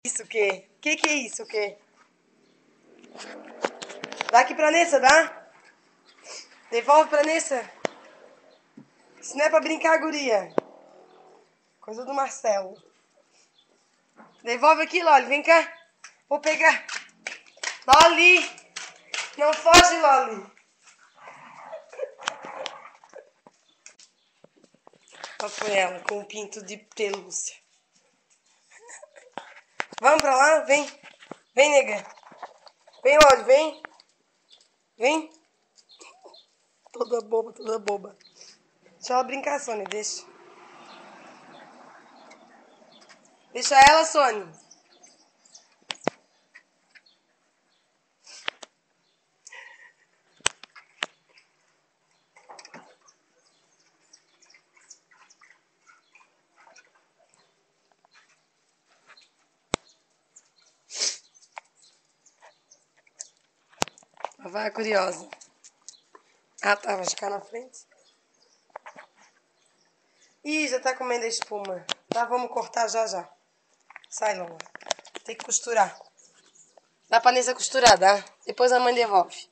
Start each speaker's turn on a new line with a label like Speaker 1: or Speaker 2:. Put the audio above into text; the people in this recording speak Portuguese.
Speaker 1: Isso o quê? Que é isso o quê? Dá aqui pra Nessa, dá? Devolve pra Nessa. Isso não é pra brincar, guria. Coisa do Marcelo. Devolve aqui, Loli. Vem cá. Vou pegar. Loli. Não foge, Loli. Olha foi ela com um pinto de pelúcia. Vamos pra lá? Vem. Vem, nega. Vem, Loli. Vem. Vem. Toda boba, toda boba. Deixa ela brincar, Sônia. Deixa. Deixa ela, Sônia. Vai, curiosa. Ah, tá. Vai ficar na frente. Ih, já tá comendo a espuma. Tá, vamos cortar já já. Sai, Lola. Tem que costurar. Dá pra Nessa costurar, dá? Depois a mãe devolve.